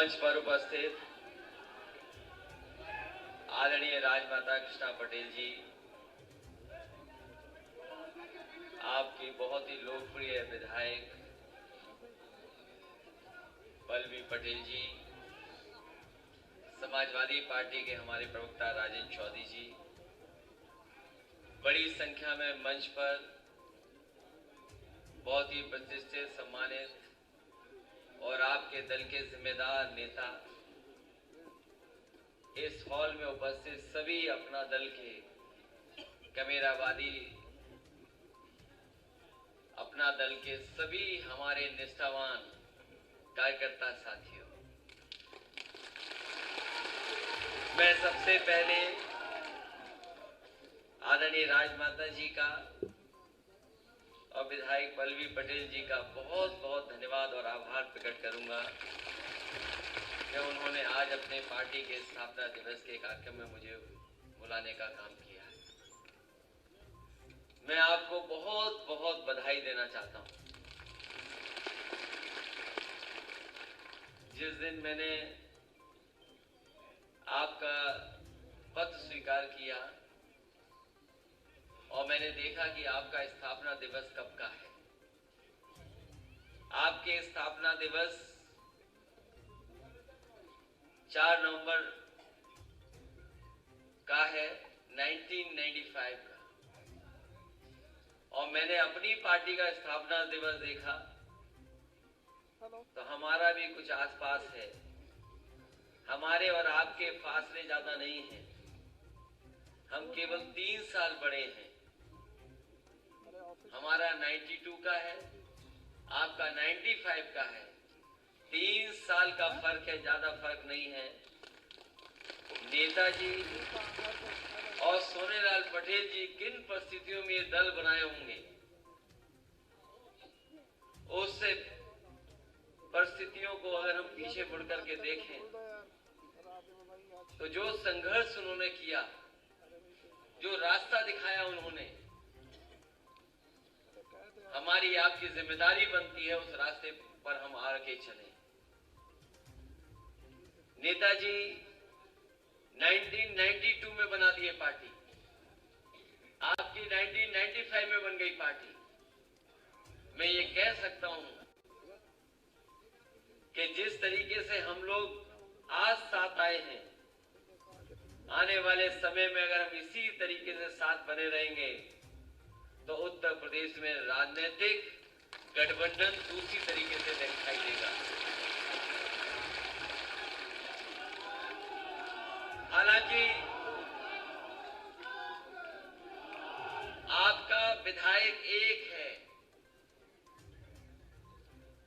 मंच पर उपस्थित आदरणीय राजमाता कृष्णा पटेल जी, आपकी बहुत ही लोकप्रिय विधायक बलबीर पटेल जी, समाजवादी पार्टी के हमारे प्रवक्ता राजेंद्र चौधरी जी, बड़ी संख्या में मंच पर बहुत ही प्रतिष्ठित, सम्मानित और आपके दल के जिम्मेदार नेता, इस हॉल में उपस्थित सभी अपना दल के कैमरावादी, अपना दल के सभी हमारे निष्ठावान कार्यकर्ता साथियों, मैं सबसे पहले आदरणीय राजमाता जी का और विधायक बलबीर पटेल जी का बहुत बहुत धन्यवाद और आभार प्रकट करूंगा कि उन्होंने आज अपने पार्टी के स्थापना दिवस के कार्यक्रम में मुझे बुलाने का काम किया है। मैं आपको बहुत बहुत बधाई देना चाहता हूं। जिस दिन मैंने आपका पत्र स्वीकार किया और मैंने देखा कि आपका स्थापना दिवस कब का है, आपके स्थापना दिवस 4 नवंबर का है 1995 का, और मैंने अपनी पार्टी का स्थापना दिवस देखा तो हमारा भी कुछ आसपास है, हमारे और आपके फासले ज्यादा नहीं हैं, हम केवल 3 साल बड़े हैं। हमारा 92 का है, आपका 95 का है, 3 साल का फर्क है, ज्यादा फर्क नहीं है। नेताजी और सोनेलाल पटेल जी किन परिस्थितियों में ये दल बनाए होंगे, उससे परिस्थितियों को अगर हम पीछे मुड़ करके देखें तो जो संघर्ष उन्होंने किया, जो रास्ता दिखाया उन्होंने, हमारी आपकी जिम्मेदारी बनती है उस रास्ते पर हम आगे चलें। नेताजी 1992 में बना दिए पार्टी, आपकी 1995 में बन गई पार्टी। मैं ये कह सकता हूं कि जिस तरीके से हम लोग आज साथ आए हैं, आने वाले समय में अगर हम इसी तरीके से साथ बने रहेंगे तो उत्तर प्रदेश में राजनीतिक गठबंधन दूसरी तरीके से दिखाई देगा। हालांकि आपका विधायक एक है,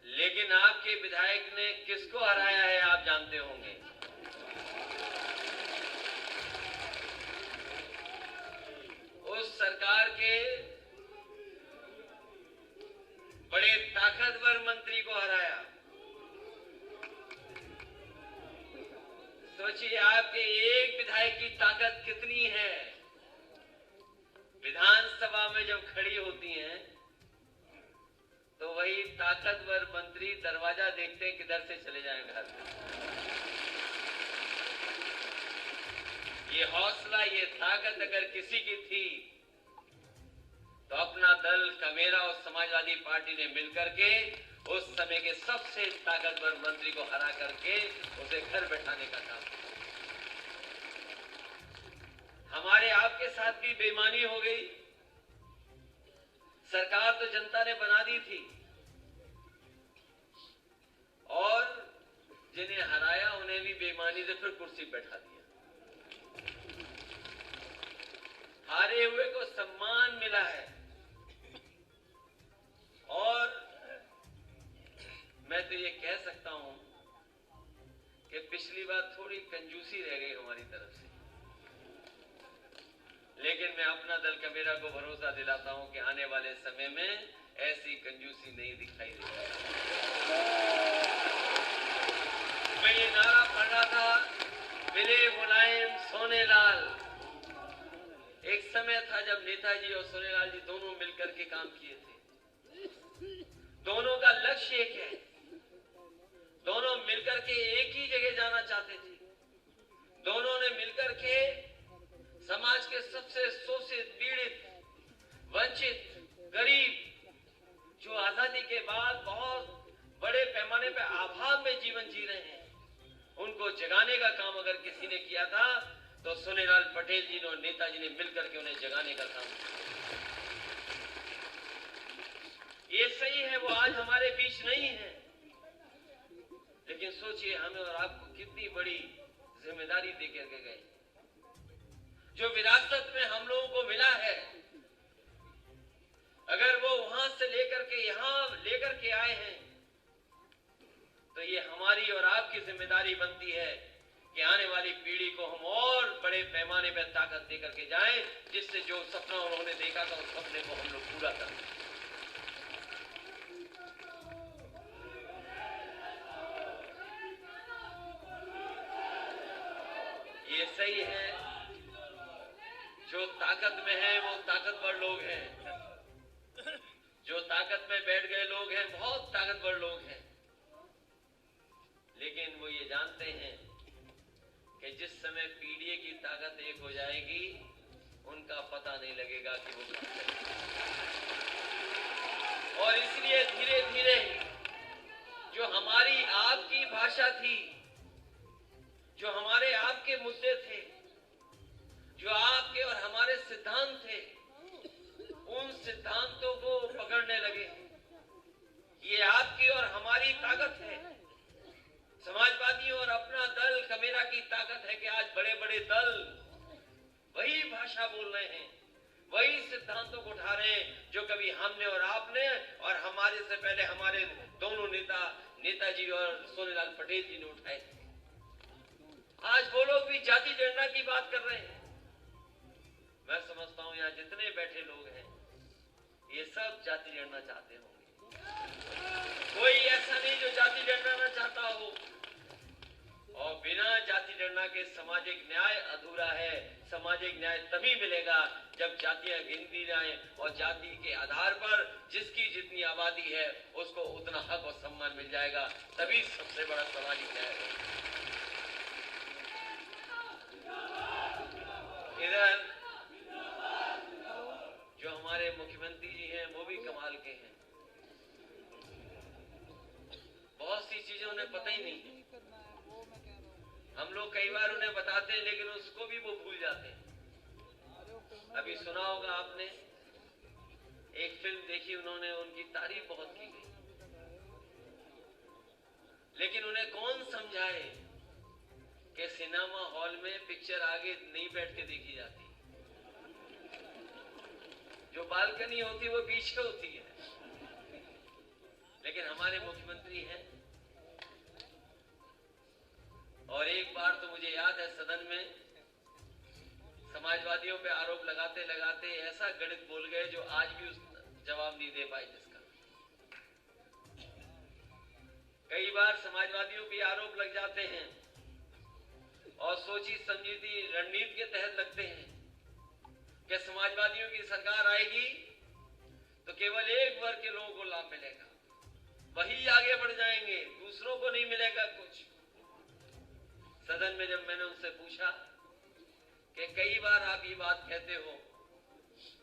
लेकिन आपके विधायक ने किसको हराया है आप जानते होंगे। उस सरकार के बड़े ताकतवर मंत्री को हराया। सोचिए आपके एक विधायक की ताकत कितनी है। विधानसभा में जब खड़ी होती हैं तो वही ताकतवर मंत्री दरवाजा देखते हैं किधर से चले जाएं घर में। ये हौसला, ये ताकत अगर किसी की थी तो अपना दल कमेरा और समाजवादी पार्टी ने मिलकर के उस समय के सबसे ताकतवर मंत्री को हरा करके उसे घर बैठाने का काम किया। हमारे आपके साथ भी बेईमानी हो गई। सरकार तो जनता ने बना दी थी और जिन्हें हराया उन्हें भी बेईमानी से फिर कुर्सी बैठा दिया। हारे हुए को सम्मान मिला है और मैं तो ये कह सकता हूं कि पिछली बार थोड़ी कंजूसी रह गई हमारी तरफ से, लेकिन मैं अपना दल कमेरा को भरोसा दिलाता हूं कि आने वाले समय में ऐसी कंजूसी नहीं दिखाई देगी। मैं ये नारा पढ़ रहा था, मिले मुलायम सोनेलाल। एक समय था जब नेताजी और सोनेलाल जी दोनों मिलकर के काम किए थे। दोनों का लक्ष्य एक है, दोनों मिलकर के एक ही चाहते थे। दोनों ने मिलकर के समाज के सबसे शोषित, पीड़ित, वंचित, गरीब, जो आजादी के बाद बहुत बड़े पैमाने पर अभाव में जीवन जी रहे हैं, उनको जगाने का काम अगर किसी ने किया था तो सोनेलाल पटेल जी ने और नेताजी ने मिलकर के उन्हें जगाने का काम किया। ये सही है, वो आज हमारे बीच नहीं है, लेकिन सोचिए हमें और आपको कितनी बड़ी जिम्मेदारी देकर के गए। जो विरासत में हम लोगों को मिला है, अगर वो वहां से लेकर के यहां लेकर के आए हैं, तो ये हमारी और आपकी जिम्मेदारी बनती है कि आने वाली पीढ़ी को हम और बड़े पैमाने पर ताकत देकर के जाएं, जिससे जो सपना उन्होंने देखा था उस सपने को हम लोग पूरा करें। ये सही है, जो ताकत में है वो ताकतवर लोग हैं, जो ताकत में बैठ गए लोग हैं, बहुत ताकतवर लोग हैं, लेकिन वो ये जानते हैं कि जिस समय पीढ़ी की ताकत एक हो जाएगी, उनका पता नहीं लगेगा कि वो कहां है। और इसलिए धीरे धीरे जो हमारी आपकी भाषा थी, जो हमारे आपके मुद्दे थे, जो आपके और हमारे सिद्धांत थे, उन सिद्धांतों को पकड़ने लगे। ये आपकी और हमारी ताकत है। समाजवादियों और अपना दल कमेरा की ताकत है कि आज बड़े बड़े दल वही भाषा बोल रहे हैं, वही सिद्धांतों को उठा रहे हैं जो कभी हमने और आपने और हमारे से पहले हमारे दोनों नेताजी और सोनेलाल पटेल जी ने उठाए थे। आज वो लोग भी जाति जनगणना की बात कर रहे हैं। मैं समझता हूं यहाँ जितने बैठे लोग हैं, ये सब जाति जनगणना चाहते होंगे। कोई ऐसा नहीं जो जाति जनगणना चाहता हो। और बिना जाति जनगणना के सामाजिक न्याय अधूरा है। सामाजिक न्याय तभी मिलेगा जब जातियां गिनती जाएं और जाति के आधार पर जिसकी जितनी आबादी है उसको उतना हक और सम्मान मिल जाएगा, तभी सबसे बड़ा सामाजिक न्याय है। इधर जो हमारे मुख्यमंत्री जी हैं वो भी कमाल के हैं। बहुत सी चीजें उन्हें पता ही नहीं है। हम लोग कई बार उन्हें बताते हैं लेकिन उसको भी वो भूल जाते हैं। अभी सुना होगा आपने, एक फिल्म देखी उन्होंने, उनकी तारीफ बहुत की गई, लेकिन उन्हें कौन समझाए कि सिनेमा हॉल में पिक्चर आगे नहीं बैठ के देखी जाती, जो बालकनी होती वो बीच में होती है। लेकिन हमारे मुख्यमंत्री हैं, और एक बार तो मुझे याद है सदन में समाजवादियों पे आरोप लगाते लगाते ऐसा गणित बोल गए जो आज भी उस जवाब नहीं दे पाए जिसका। कई बार समाजवादियों पे आरोप लग जाते हैं और सोची समझी रणनीति के तहत लगते हैं कि समाजवादियों की सरकार आएगी तो केवल एक वर्ग के लोगों को लाभ मिलेगा, वही आगे बढ़ जाएंगे, दूसरों को नहीं मिलेगा कुछ। सदन में जब मैंने उनसे पूछा कि कई बार आप ये बात कहते हो,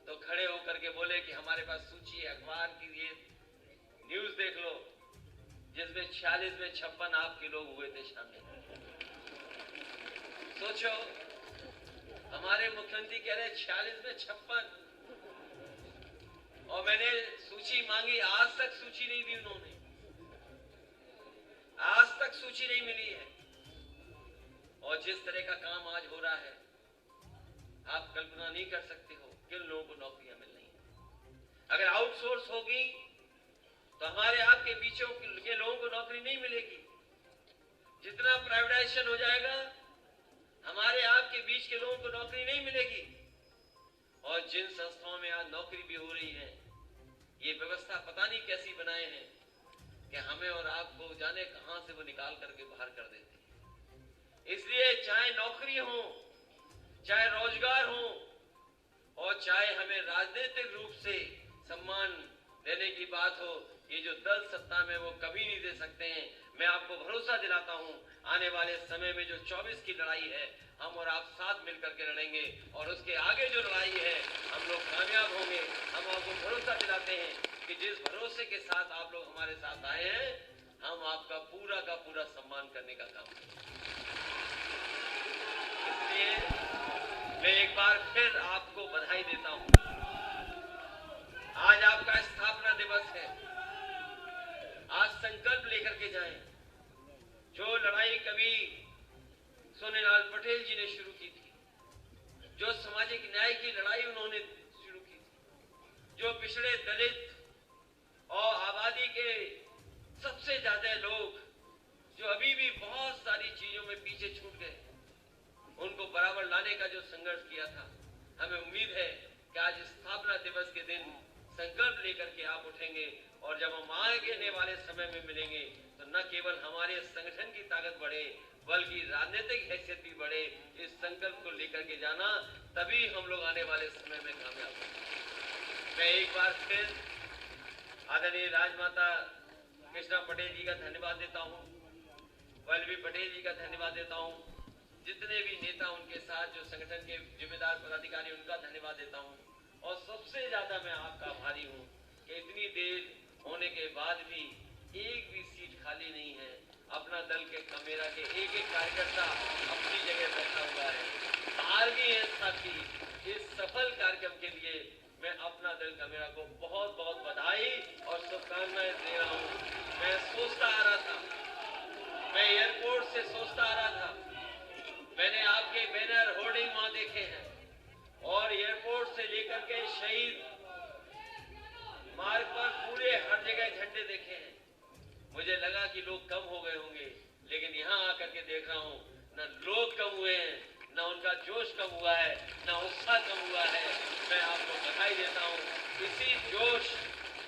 तो खड़े होकर के बोले कि हमारे पास सूची है, अखबार की ये न्यूज देख लो, जिसमें 46 में 56 आपके लोग हुए थे शामिल। सोचो, हमारे मुख्यमंत्री कह रहे 46 में 56, और मैंने सूची मांगी, आज तक सूची नहीं दी उन्होंने, आज तक सूची नहीं मिली है। और जिस तरह का काम आज हो रहा है, आप कल्पना नहीं कर सकते हो किन लोगों को नौकरियां मिल रही हैं। अगर आउटसोर्स होगी तो हमारे आपके बीचों के लोगों को नौकरी नहीं मिलेगी। जितना प्राइवेटाइजेशन हो जाएगा, हमारे आपके बीच के लोगों को नौकरी नहीं मिलेगी। और जिन संस्थाओं में आज नौकरी भी हो रही है, ये व्यवस्था पता नहीं कैसी बनाए हैं कि हमें और आपको जाने कहां से वो निकाल करके बाहर कर देते हैं। इसलिए चाहे नौकरी हो, चाहे रोजगार हो, और चाहे हमें राजनीतिक रूप से सम्मान देने की बात हो, ये जो दल सत्ता में वो कभी नहीं दे सकते हैं। मैं आपको भरोसा दिलाता हूं, आने वाले समय में जो 24 की लड़ाई है, हम और आप साथ मिलकर के लड़ेंगे और उसके आगे जो लड़ाई है हम लोग कामयाब होंगे। हम आपको भरोसा दिलाते हैं कि जिस भरोसे के साथ आप लोग हमारे साथ आए हैं, हम आपका पूरा का पूरा सम्मान करने का काम करेंगे। इसलिए मैं एक बार फिर आपको बधाई देता हूं। आज आपका स्थापना दिवस है। आज संकल्प लेकर के जाएं। जो लड़ाई कभी सोनेलाल पटेल जी ने शुरू की थी, जो सामाजिक न्याय की लड़ाई उन्होंने शुरू की थी, जो पिछड़े दलित और आबादी के सबसे ज्यादा लोग जो अभी भी बहुत सारी चीजों में पीछे छूट गए, उनको बराबर लाने का जो संघर्ष किया था, हमें उम्मीद है कि आज स्थापना दिवस के दिन संकल्प लेकर के आप उठेंगे और जब हम आने वाले समय में मिलेंगे तो न केवल हमारे संगठन की ताकत बढ़े बल्कि राजनीतिक हैसियत भी बढ़े। इस संकल्प को लेकर के जाना, तभी हम लोग आने वाले समय में कामयाब होंगे। मैं एक बार फिर आदरणीय राजमाता कृष्णा पटेल जी का धन्यवाद देता हूँ, वल्लभी पटेल जी का धन्यवाद देता हूँ, जितने भी नेता उनके साथ जो संगठन के जिम्मेदार पदाधिकारी उनका धन्यवाद देता हूँ, और सबसे ज्यादा मैं आपका आभारी हूँ कि इतनी देर होने के बाद भी एक भी सीट खाली नहीं है। अपना दल के कमेरा के एक एक कार्यकर्ता अपनी जगह बैठा हुआ है, हार भी है साथी। इस सफल कार्यक्रम के लिए मैं अपना दल कमेरा को बहुत बहुत बधाई और शुभकामनाएं दे रहा हूँ। मैं सोचता आ रहा था, मैं एयरपोर्ट से सोचता आ रहा था, मैंने आपके बैनर होर्डिंग वहां देखे हैं और एयरपोर्ट से लेकर के शहीद मार्ग पर पूरे हर जगह झंडे देखे हैं। मुझे लगा कि लोग कम हो गए होंगे, लेकिन यहाँ आकर के देख रहा हूँ न लोग कम हुए हैं, न उनका जोश कम हुआ है, न उत्साह कम हुआ है। मैं आपको बधाई देता हूँ। इसी जोश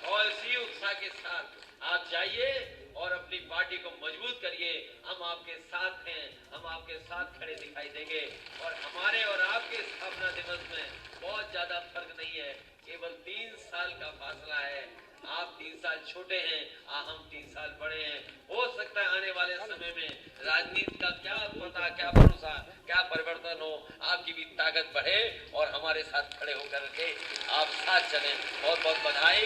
और इसी उत्साह के साथ आप जाइए और अपनी पार्टी को मजबूत करिए। हम आपके साथ हैं, हम आपके साथ खड़े दिखाई देंगे और हमारे और आपके स्थापना दिवस में बहुत ज्यादा फर्क नहीं है, केवल 3 साल का फासला है। आप 3 साल छोटे हैं, हम 3 साल बड़े हैं। हो सकता है आने वाले समय में राजनीति का क्या पता, क्या भरोसा, क्या परिवर्तन हो, आपकी भी ताकत बढ़े और हमारे साथ खड़े होकर के आप साथ चलें। बहुत बहुत बधाई।